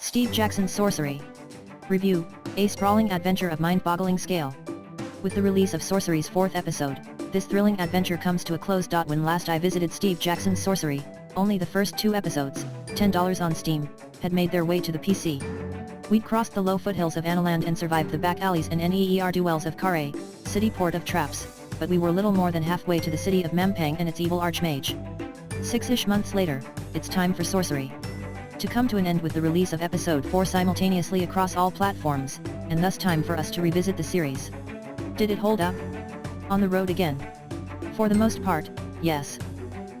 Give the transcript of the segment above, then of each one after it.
Steve Jackson's Sorcery. Review, a sprawling adventure of mind-boggling scale. With the release of Sorcery's 4th episode, this thrilling adventure comes to a close. When last I visited Steve Jackson's Sorcery, only the first 2 episodes, $10 on Steam, had made their way to the PC. We'd crossed the low foothills of Analand and survived the back alleys and near-dwells of Khare, Cityport of Traps, but we were little more than halfway to the city of Mampang and its evil Archmage. 6-ish months later, it's time for Sorcery to come to an end with the release of episode 4 simultaneously across all platforms, and thus time for us to revisit the series. Did it hold up? On the road again? For the most part, yes.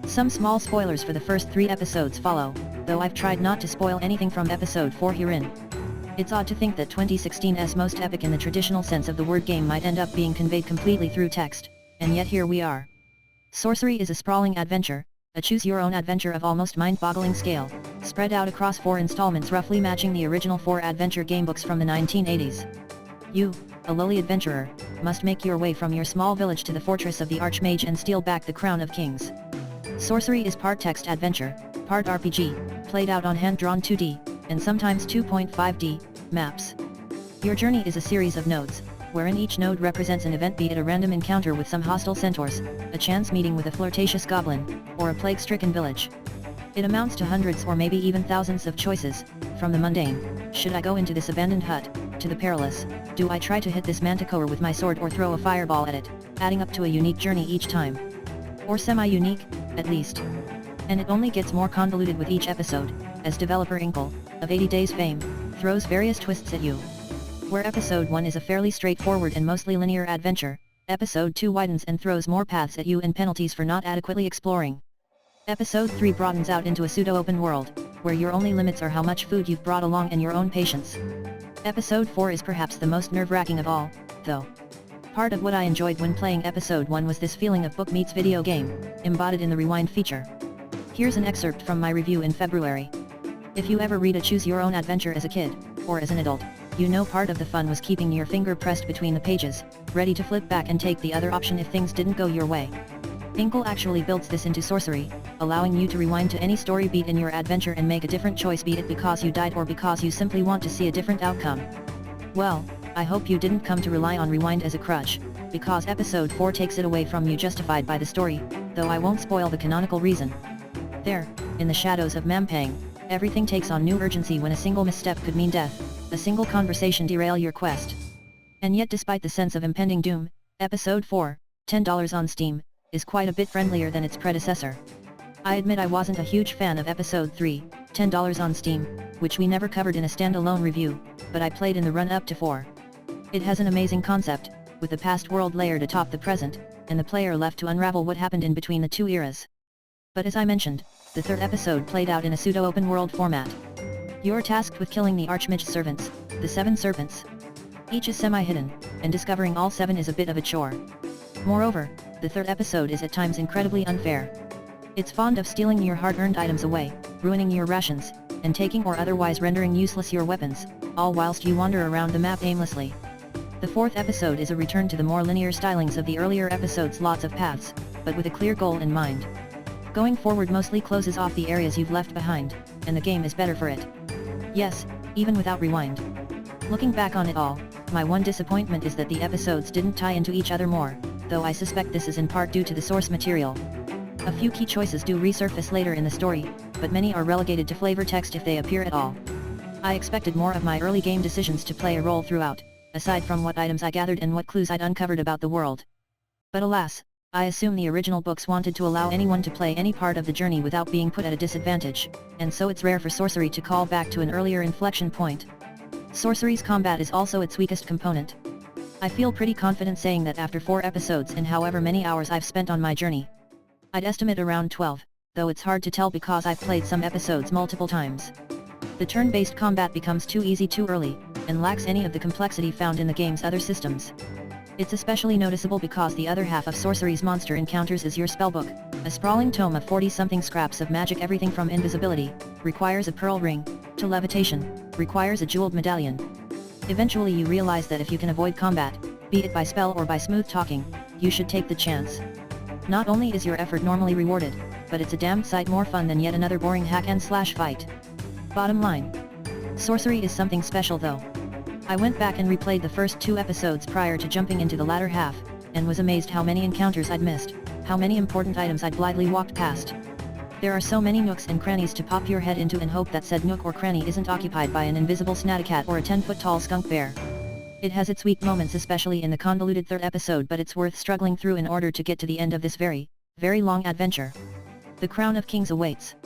Some small spoilers for the first 3 episodes follow, though I've tried not to spoil anything from episode 4 herein. It's odd to think that 2016's most epic in the traditional sense of the word game might end up being conveyed completely through text, and yet here we are. Sorcery is a sprawling adventure, a choose-your-own adventure of almost mind-boggling scale, spread out across 4 installments roughly matching the original 4 adventure gamebooks from the 1980s. You, a lowly adventurer, must make your way from your small village to the fortress of the Archmage and steal back the crown of kings. Sorcery is part text adventure, part RPG, played out on hand-drawn 2D, and sometimes 2.5D, maps. Your journey is a series of nodes, wherein each node represents an event, be it a random encounter with some hostile centaurs, a chance meeting with a flirtatious goblin, or a plague-stricken village. It amounts to hundreds or maybe even thousands of choices, from the mundane, should I go into this abandoned hut, to the perilous, do I try to hit this manticore with my sword or throw a fireball at it, adding up to a unique journey each time. Or semi-unique, at least. And it only gets more convoluted with each episode, as developer Inkle, of 80 Days fame, throws various twists at you. Where episode 1 is a fairly straightforward and mostly linear adventure, episode 2 widens and throws more paths at you and penalties for not adequately exploring. Episode 3 broadens out into a pseudo-open world, where your only limits are how much food you've brought along and your own patience. Episode 4 is perhaps the most nerve-wracking of all, though. Part of what I enjoyed when playing episode 1 was this feeling of book meets video game, embodied in the rewind feature. Here's an excerpt from my review in February. If you ever read a choose-your-own adventure as a kid, or as an adult, you know part of the fun was keeping your finger pressed between the pages, ready to flip back and take the other option if things didn't go your way. Inkle actually builds this into Sorcery, allowing you to rewind to any story beat in your adventure and make a different choice, be it because you died or because you simply want to see a different outcome. Well, I hope you didn't come to rely on rewind as a crutch, because episode 4 takes it away from you, justified by the story, though I won't spoil the canonical reason. There, in the shadows of Mampang, everything takes on new urgency when a single misstep could mean death, a single conversation derail your quest. And yet, despite the sense of impending doom, episode 4, $10 on Steam, is quite a bit friendlier than its predecessor. I admit I wasn't a huge fan of episode 3, $10 on Steam, which we never covered in a standalone review, but I played in the run-up to 4. It has an amazing concept, with the past world layered atop the present, and the player left to unravel what happened in between the 2 eras. But as I mentioned, the 3rd episode played out in a pseudo-open world format. You're tasked with killing the Archmage's servants, the 7 serpents. Each is semi-hidden, and discovering all 7 is a bit of a chore. Moreover, the 3rd episode is at times incredibly unfair. It's fond of stealing your hard-earned items away, ruining your rations, and taking or otherwise rendering useless your weapons, all whilst you wander around the map aimlessly. The 4th episode is a return to the more linear stylings of the earlier episodes, lots of paths, but with a clear goal in mind. Going forward mostly closes off the areas you've left behind, and the game is better for it. Yes, even without rewind. Looking back on it all, my one disappointment is that the episodes didn't tie into each other more, though I suspect this is in part due to the source material. A few key choices do resurface later in the story, but many are relegated to flavor text if they appear at all. I expected more of my early game decisions to play a role throughout, aside from what items I gathered and what clues I'd uncovered about the world. But alas, I assume the original books wanted to allow anyone to play any part of the journey without being put at a disadvantage, and so it's rare for Sorcery to call back to an earlier inflection point. Sorcery's combat is also its weakest component. I feel pretty confident saying that after 4 episodes and however many hours I've spent on my journey, I'd estimate around 12, though it's hard to tell because I've played some episodes multiple times. The turn-based combat becomes too easy too early, and lacks any of the complexity found in the game's other systems. It's especially noticeable because the other half of Sorcery's monster encounters is your spellbook, a sprawling tome of 40-something scraps of magic. Everything from invisibility, requires a pearl ring, to levitation, requires a jeweled medallion. Eventually you realize that if you can avoid combat, be it by spell or by smooth talking, you should take the chance. Not only is your effort normally rewarded, but it's a damn sight more fun than yet another boring hack and slash fight. Bottom line. Sorcery is something special though. I went back and replayed the first 2 episodes prior to jumping into the latter half, and was amazed how many encounters I'd missed, how many important items I'd blithely walked past. There are so many nooks and crannies to pop your head into and hope that said nook or cranny isn't occupied by an invisible snattycat or a 10-foot-tall skunk bear. It has its weak moments, especially in the convoluted 3rd episode, but it's worth struggling through in order to get to the end of this very, very long adventure. The Crown of Kings awaits.